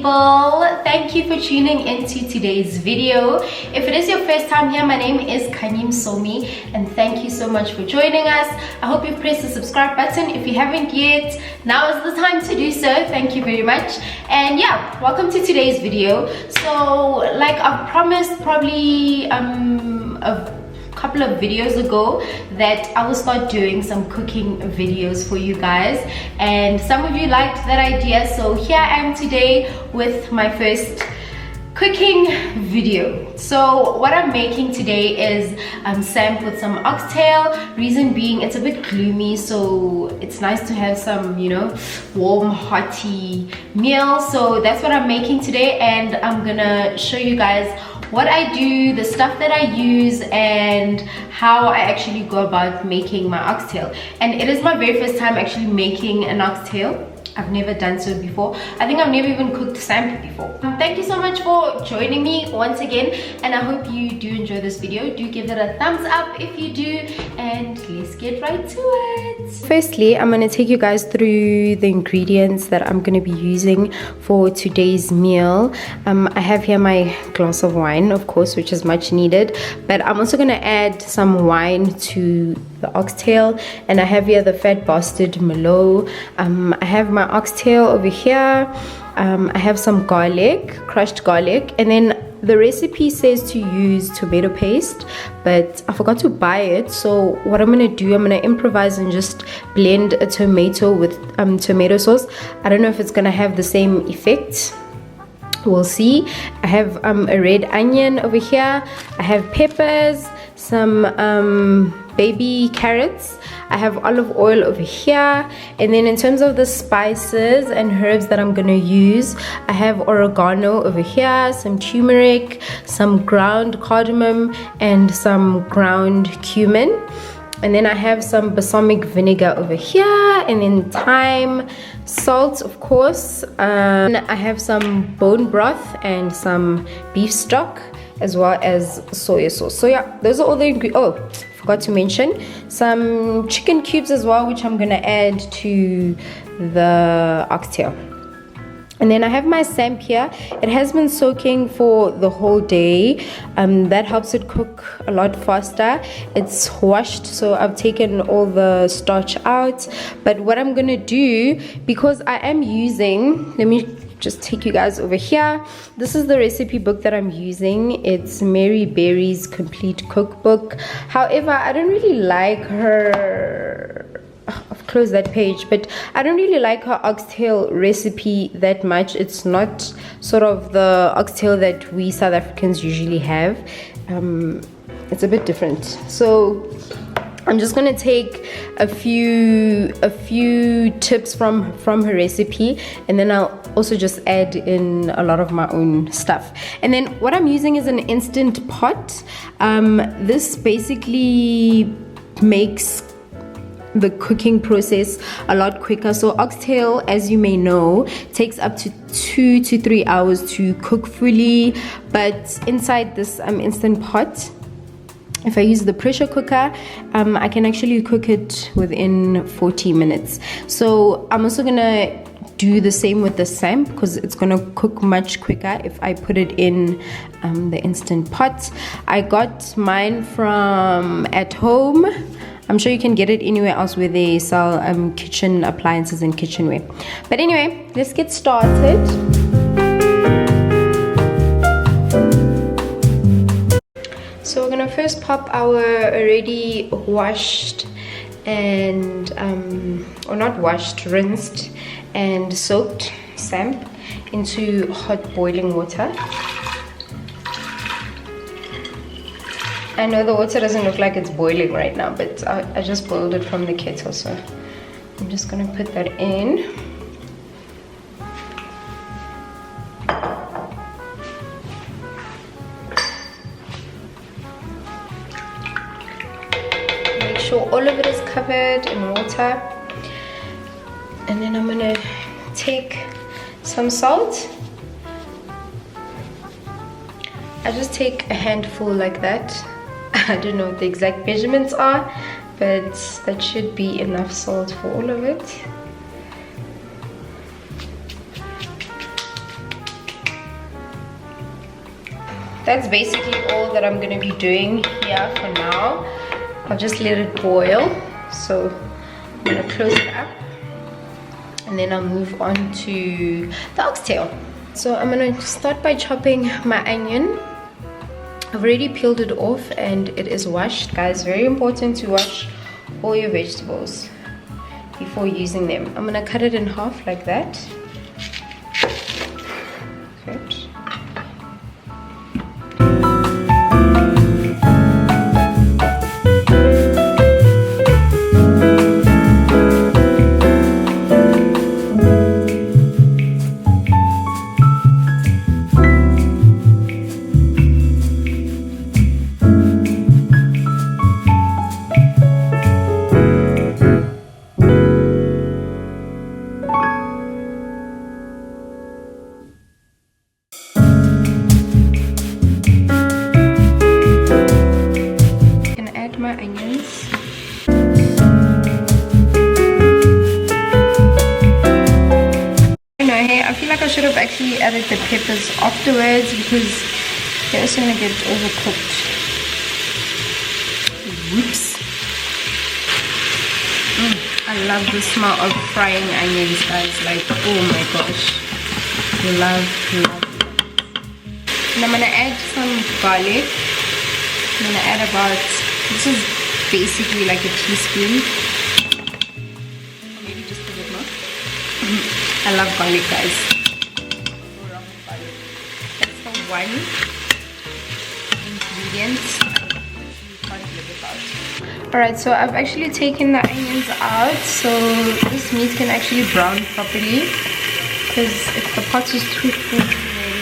people, thank you for tuning into today's video. If it is your first time here, my name is Somi, and thank you so much for joining us. I hope you've pressed the subscribe button. If you haven't yet, now is the time to do so. Thank you very much. And yeah, welcome to today's video. So like I promised probably a couple of videos ago that I will start doing some cooking videos for you guys, and some of you liked that idea, so here I am today with my first cooking video. So what I'm making today is samp with some oxtail. Reason being, it's a bit gloomy, so it's nice to have some, you know, warm hearty meal. So that's what I'm making today, and I'm gonna show you guys what I do, the stuff that I use, and how I actually go about making my oxtail. And it is my very first time actually making an oxtail. I've never done so before. I think I've never even cooked samp before. Thank you so much for joining me once again, and I hope you do enjoy this video. Do give it a thumbs up if you do, and let's get right to it. Firstly, I'm going to take you guys through the ingredients that I'm going to be using for today's meal. I have here my glass of wine, of course, which is much needed, but I'm also going to add some wine to the oxtail, and I have here the fat bastard Merlot. I have my oxtail over here. I have some garlic, crushed garlic, and then the recipe says to use tomato paste, but I forgot to buy it. So what I'm gonna do, I'm gonna improvise and just blend a tomato with tomato sauce. I don't know if it's gonna have the same effect. We'll see. I have a red onion over here. I have peppers, some baby carrots. I have olive oil over here, and then in terms of the spices and herbs that I'm gonna use, I have oregano over here, some turmeric, some ground cardamom, and some ground cumin. And then I have some balsamic vinegar over here, and then thyme, salt, of course. And I have some bone broth and some beef stock, as well as soy sauce. So yeah, those are all the ingredients. Oh, forgot to mention some chicken cubes as well, which I'm gonna add to the oxtail. And then I have my samp here. It has been soaking for the whole day. That helps it cook a lot faster. It's washed, so I've taken all the starch out. But what I'm gonna do, because I am using, let me just take you guys over here. This is the recipe book that I'm using. It's Mary Berry's Complete Cookbook. However, I don't really like her, I've closed that page, but I don't really like her oxtail recipe that much. It's not sort of the oxtail that we South Africans usually have. It's a bit different. So I'm just gonna take a few tips from her recipe, and then I'll also just add in a lot of my own stuff. And then what I'm using is an instant pot. This basically makes the cooking process a lot quicker. So oxtail, as you may know, takes up to 2 to 3 hours to cook fully, but inside this instant pot, if I use the pressure cooker, I can actually cook it within 40 minutes. So I'm also gonna do the same with the samp, because it's gonna cook much quicker if I put it in the instant pot. I got mine from At Home. I'm sure you can get it anywhere else where they sell kitchen appliances and kitchenware. But anyway, let's get started. So we're gonna first pop our already washed and or not washed, rinsed and soaked samp into hot boiling water. I know the water doesn't look like it's boiling right now, but I just boiled it from the kettle, so I'm just gonna put that in. Sure all of it is covered in water, and then I'm gonna take some salt. I just take a handful like that. I don't know what the exact measurements are, but that should be enough salt for all of it. that's basically all that I'm going to be doing here for now. I'll just let it boil. So I'm going to close it up, and then I'll move on to the oxtail. So I'm going to start by chopping my onion. I've already peeled it off and it is washed. Guys, very important to wash all your vegetables before using them. I'm going to cut it in half like that. Good. My onions. I feel like I should have actually added the peppers afterwards because they're also gonna get overcooked. Whoops. I love the smell of frying onions, guys. Like, oh my gosh. Love. And I'm gonna add some garlic. I'm gonna add about, this is basically like a teaspoon, or maybe just a bit more. I love garlic, guys. That's the one ingredient you can't live without. Alright, so I've actually taken the onions out, so this meat can actually brown properly, because if the pot is too full, then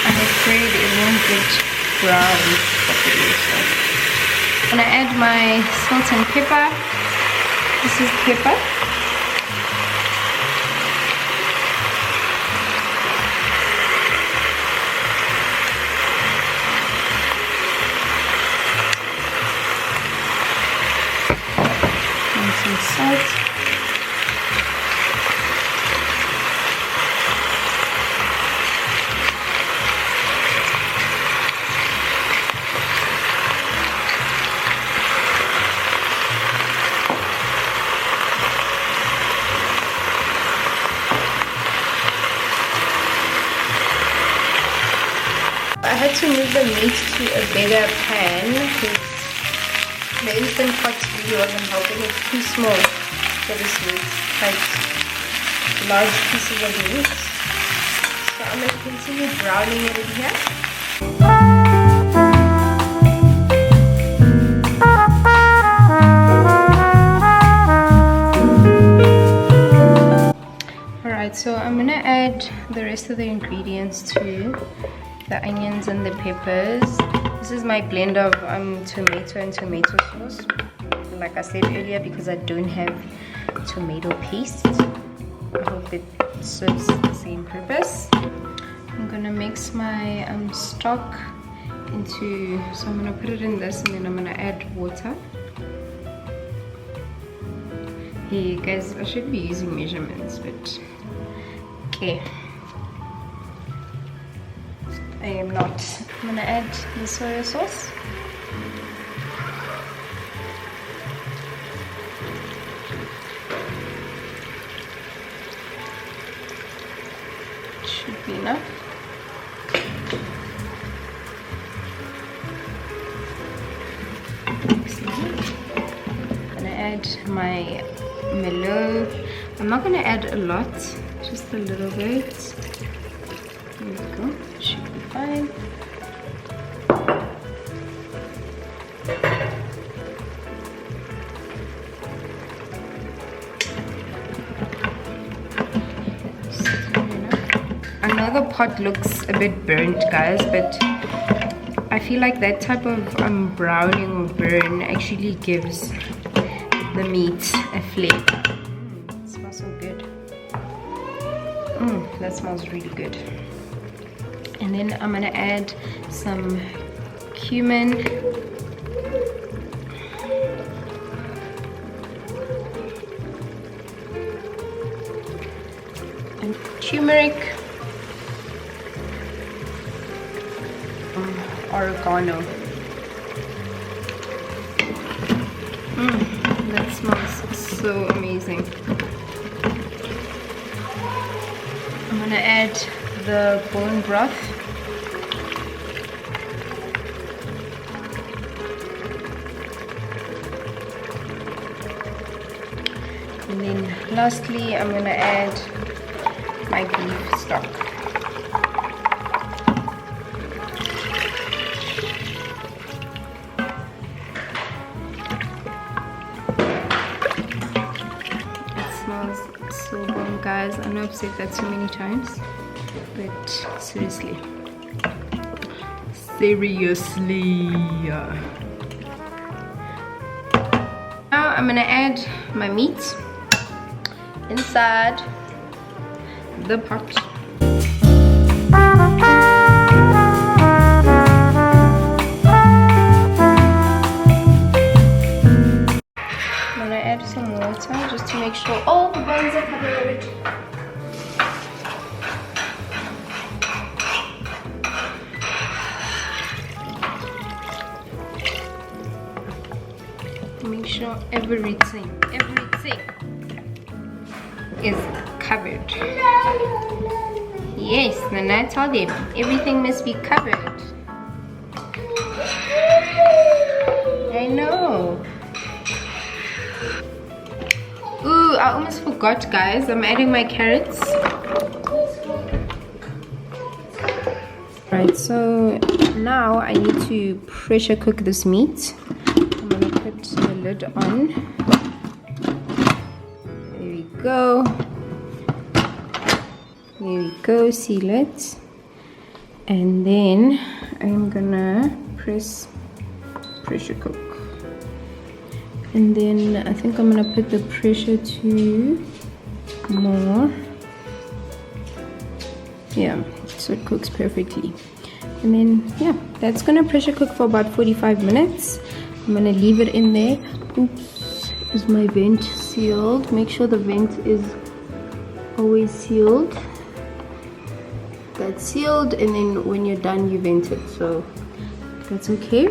I'm afraid it won't get brown properly. So I'm gonna add my salt and pepper. This is pepper. And some salt. I had to move the meat to a bigger pan because the instant pot really wasn't helping. It's too small for this meat, like large pieces of meat. So I'm going to continue browning it in here. Alright, so I'm going to add the rest of the ingredients to the onions and the peppers. This is my blend of tomato and tomato sauce. Like I said earlier, because I don't have tomato paste, I hope it serves the same purpose. I'm gonna mix my stock into, so I'm gonna put it in this, and then I'm gonna add water. Hey guys, I should be using measurements, but okay, I am not. I'm gonna add the soy sauce. Should be enough. I'm gonna add my melon. I'm not gonna add a lot, just a little bit. There we go. Should be fine. I know the pot looks a bit burnt, guys, but I feel like that type of browning or burn actually gives the meat a flavor. It smells so good. That smells really good. And then I'm gonna add some cumin. And turmeric. oregano. That smells so amazing. I'm gonna add the bone broth. And then lastly, I'm gonna add my beef stock. So bomb, guys. I know I've said that so many times, but seriously. Now I'm gonna add my meat inside the pot. Some water just to make sure all the bones are covered. Make sure everything is covered. Yes, then I told them everything must be covered. I know. Ooh, I almost forgot, guys. I'm adding my carrots. Right, so now I need to pressure cook this meat. I'm gonna put the lid on. There we go. There we go, seal it. And then I'm gonna pressure cook. And then I think I'm gonna put the pressure to more. Yeah, so it cooks perfectly. And then yeah, that's gonna pressure cook for about 45 minutes. I'm gonna leave it in there. Oops, is my vent sealed? Make sure the vent is always sealed. That's sealed, and then when you're done you vent it, so that's okay.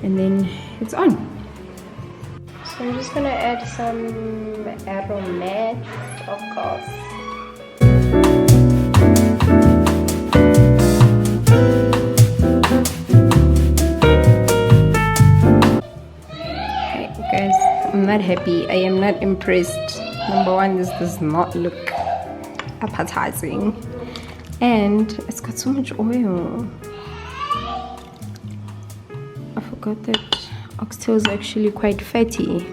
And then it's on. So I'm just gonna add some aromatics, of course. Okay, guys, I'm not happy. I am not impressed. Number one, this does not look appetizing, and it's got so much oil. I forgot that oxtail is actually quite fatty.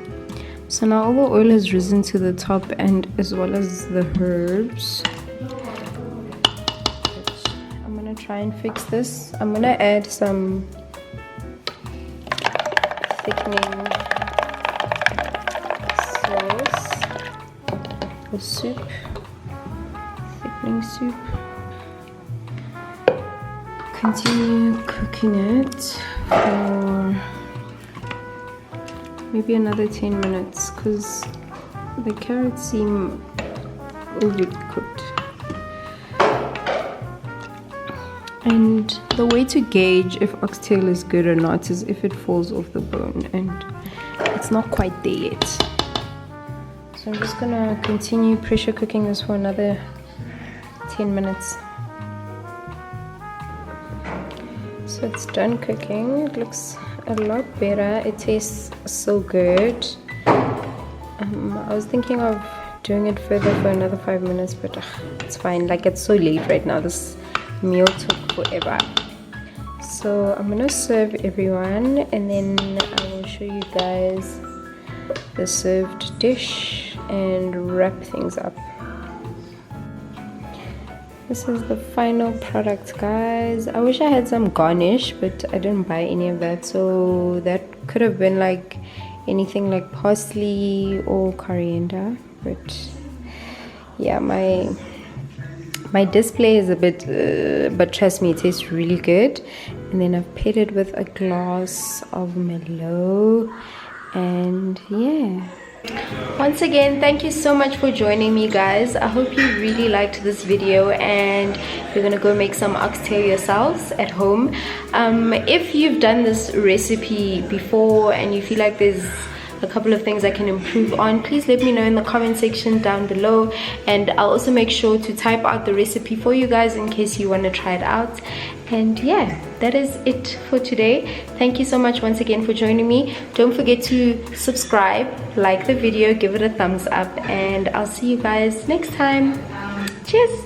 So now all the oil has risen to the top, and as well as the herbs. I'm gonna try and fix this. I'm gonna add some thickening sauce or soup, thickening soup. Continue cooking it for maybe another 10 minutes because the carrots seem overcooked. And the way to gauge if oxtail is good or not is if it falls off the bone, and it's not quite there yet. So I'm just gonna continue pressure cooking this for another 10 minutes. So it's done cooking. It looks a lot better. It tastes so good. I was thinking of doing it further for another 5 minutes, but it's fine. Like, it's so late right now. This meal took forever. So I'm gonna serve everyone, and then I will show you guys the served dish and wrap things up. This is the final product, guys. I wish I had some garnish, but I didn't buy any of that, so that could have been like anything like parsley or coriander. But yeah, my display is a bit but trust me, it tastes really good. And then I've paired it with a glass of Merlot, and yeah, Once again, thank you so much for joining me, guys. I hope you really liked this video and you're gonna go make some oxtail yourselves at home. If you've done this recipe before and you feel like there's a couple of things I can improve on, please let me know in the comment section down below, and I'll also make sure to type out the recipe for you guys in case you want to try it out. And yeah, that is it for today. Thank you so much once again for joining me. Don't forget to subscribe, like the video, give it a thumbs up, and I'll see you guys next time. Cheers.